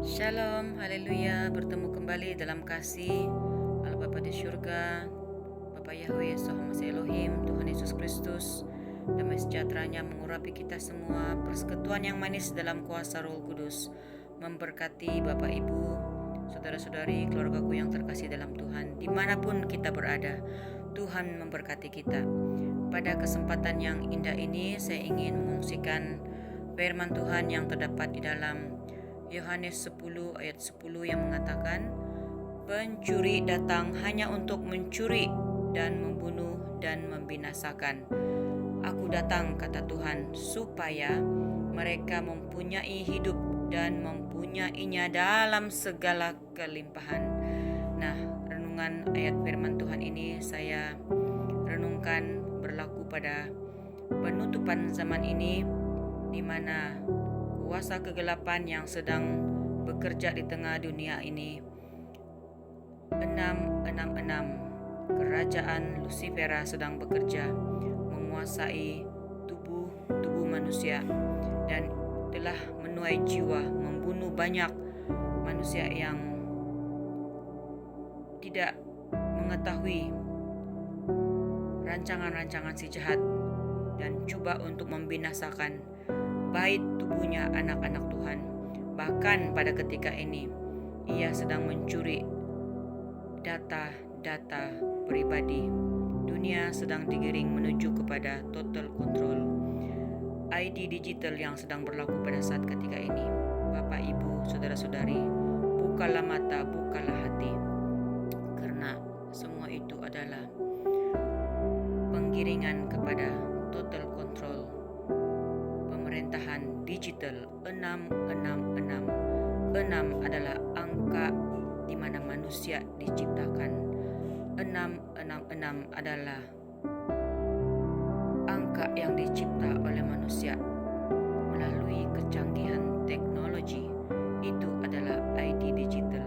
Shalom, haleluya, bertemu kembali dalam kasih Allah Bapa di surga, Bapa Yahweh, Yesus Elohim, Tuhan Yesus Kristus, damai sejahteranya mengurapi kita semua, persekutuan yang manis dalam kuasa Roh Kudus, memberkati Bapak Ibu, saudara-saudari, keluargaku yang terkasih dalam Tuhan, dimanapun kita berada, Tuhan memberkati kita. Pada kesempatan yang indah ini, saya ingin mengungsikan firman Tuhan yang terdapat di dalam Yohanes 10 ayat 10 yang mengatakan, pencuri datang hanya untuk mencuri dan membunuh dan membinasakan. Aku datang, kata Tuhan, supaya mereka mempunyai hidup dan mempunyainya dalam segala kelimpahan. Nah, renungan ayat firman Tuhan ini saya renungkan berlaku pada penutupan zaman ini, di mana kuasa kegelapan yang sedang bekerja di tengah dunia ini. 666 kerajaan Lucifera sedang bekerja menguasai tubuh manusia dan telah menuai jiwa, membunuh banyak manusia yang tidak mengetahui rancangan-rancangan si jahat dan coba untuk membinasakan baik tubuhnya anak-anak Tuhan. Bahkan pada ketika ini ia sedang mencuri data pribadi. Dunia sedang digiring menuju kepada total control. ID digital yang sedang berlaku pada saat ketika ini. Bapak, Ibu, saudara-saudari, bukalah mata, bukalah hati, karena semua itu adalah penggiringan kepada total control pemerintahan digital. 666 adalah angka di mana manusia diciptakan. 666 adalah angka yang dicipta oleh manusia melalui kecanggihan teknologi. Itu adalah ID digital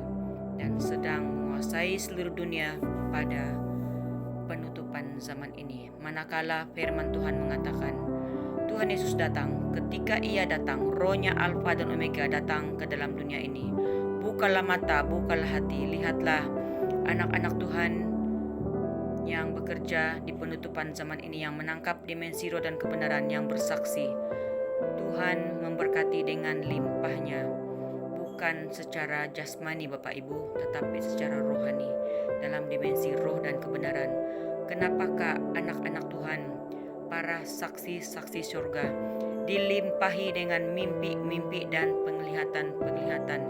dan sedang menguasai seluruh dunia pada penutupan zaman ini. Manakala firman Tuhan mengatakan Tuhan Yesus datang, ketika ia datang, rohnya Alfa dan Omega datang ke dalam dunia ini. Bukalah mata, bukalah hati, lihatlah anak-anak Tuhan yang bekerja di penutupan zaman ini, yang menangkap dimensi roh dan kebenaran, yang bersaksi. Tuhan memberkati dengan limpahnya, bukan secara jasmani Bapak Ibu, tetapi secara rohani, dalam dimensi roh dan kebenaran. Kenapakah anak-anak Tuhan, para saksi-saksi surga, dilimpahi dengan mimpi-mimpi dan penglihatan-penglihatan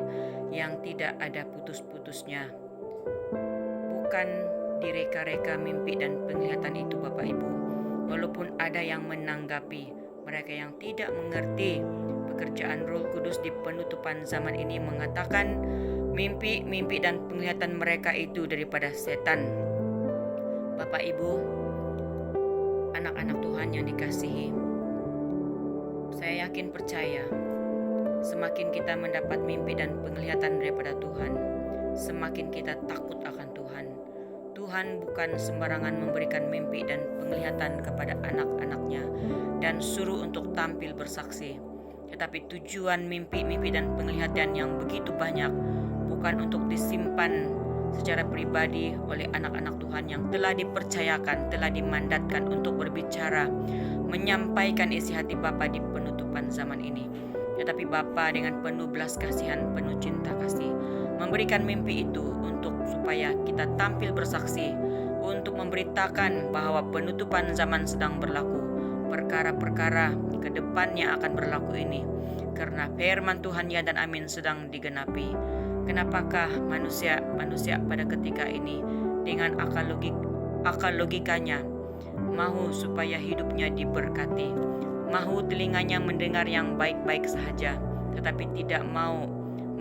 yang tidak ada putus-putusnya? Bukan direka-reka mimpi dan penglihatan itu Bapak Ibu, walaupun ada yang menanggapi, mereka yang tidak mengerti pekerjaan Roh Kudus di penutupan zaman ini mengatakan mimpi-mimpi dan penglihatan mereka itu daripada setan. Bapak Ibu, anak-anak Tuhan yang dikasihi, saya yakin percaya, semakin kita mendapat mimpi dan penglihatan daripada Tuhan, semakin kita takut akan Tuhan. Tuhan bukan sembarangan memberikan mimpi dan penglihatan kepada anak-anaknya dan suruh untuk tampil bersaksi. Tetapi tujuan mimpi-mimpi dan penglihatan yang begitu banyak bukan untuk disimpan secara pribadi oleh anak-anak Tuhan yang telah dipercayakan, telah dimandatkan untuk berbicara, menyampaikan isi hati Bapa di penutupan zaman ini. Tetapi Bapa dengan penuh belas kasihan, penuh cinta kasih, memberikan mimpi itu untuk supaya kita tampil bersaksi, untuk memberitakan bahwa penutupan zaman sedang berlaku, perkara-perkara ke depannya akan berlaku ini, karena firman Tuhan ya dan amin sedang digenapi. Kenapakah manusia pada ketika ini dengan akal logikanya mahu supaya hidupnya diberkati, mahu telinganya mendengar yang baik-baik sahaja, tetapi tidak mau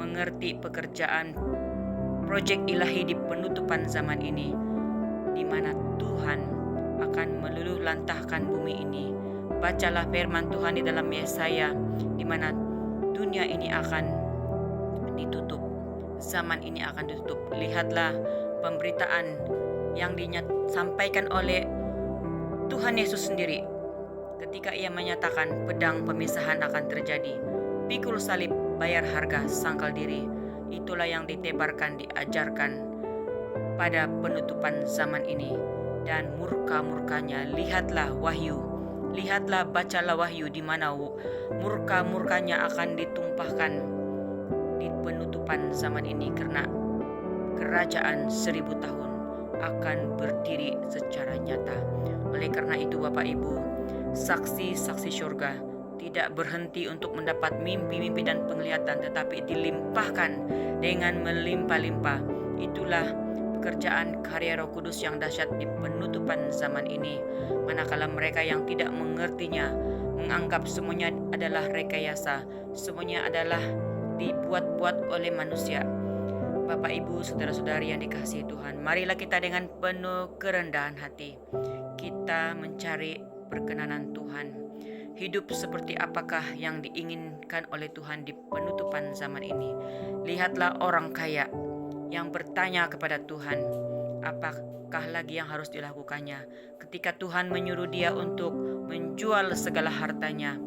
mengerti pekerjaan proyek ilahi di penutupan zaman ini, di mana Tuhan akan meluluh lantahkan bumi ini. Bacalah firman Tuhan di dalam Yesaya, di mana dunia ini akan ditutup, zaman ini akan ditutup. Lihatlah pemberitaan yang disampaikan oleh Tuhan Yesus sendiri ketika ia menyatakan pedang pemisahan akan terjadi. Pikul salib, bayar harga, sangkal diri. itulah yang ditebarkan, diajarkan pada penutupan zaman ini. Dan murka-murkanya, lihatlah Wahyu, lihatlah, bacalah Wahyu, di mana murka-murkanya akan ditumpahkan di penutupan zaman ini, karena kerajaan 1000 tahun akan berdiri secara nyata. Oleh karena itu Bapak Ibu, saksi-saksi surga tidak berhenti untuk mendapat mimpi-mimpi dan penglihatan, tetapi dilimpahkan dengan melimpah-limpah. Itulah pekerjaan karya Roh Kudus yang dahsyat di penutupan zaman ini. Manakala mereka yang tidak mengertinya menganggap semuanya adalah rekayasa, semuanya adalah dibuat-buat oleh manusia. Bapak Ibu, saudara-saudari yang dikasihi Tuhan, marilah kita dengan penuh kerendahan hati kita mencari perkenanan Tuhan. Hidup seperti apakah yang diinginkan oleh Tuhan di penutupan zaman ini? Lihatlah orang kaya yang bertanya kepada Tuhan, apakah lagi yang harus dilakukannya? Ketika Tuhan menyuruh dia untuk menjual segala hartanya,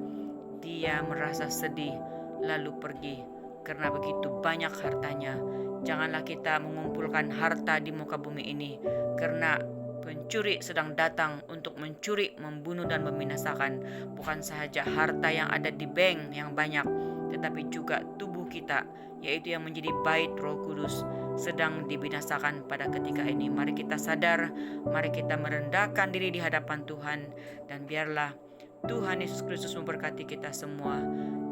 dia merasa sedih lalu pergi karena begitu banyak hartanya. Janganlah kita mengumpulkan harta di muka bumi ini, karena pencuri sedang datang untuk mencuri, membunuh, dan membinasakan bukan sahaja harta yang ada di bank yang banyak, tetapi juga tubuh kita, yaitu yang menjadi bait Roh Kudus, sedang dibinasakan pada ketika ini. Mari kita sadar, mari kita merendahkan diri di hadapan Tuhan, dan biarlah Tuhan Yesus Kristus memberkati kita semua,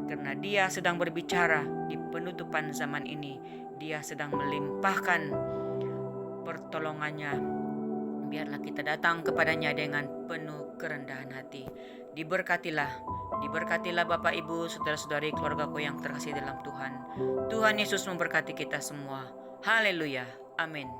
karena Dia sedang berbicara di penutupan zaman ini. Dia sedang melimpahkan pertolongannya. Biarlah kita datang kepadanya dengan penuh kerendahan hati. Diberkatilah Bapak Ibu, saudara-saudari, keluargaku yang terkasih dalam Tuhan. Tuhan Yesus memberkati kita semua. Haleluya. Amin.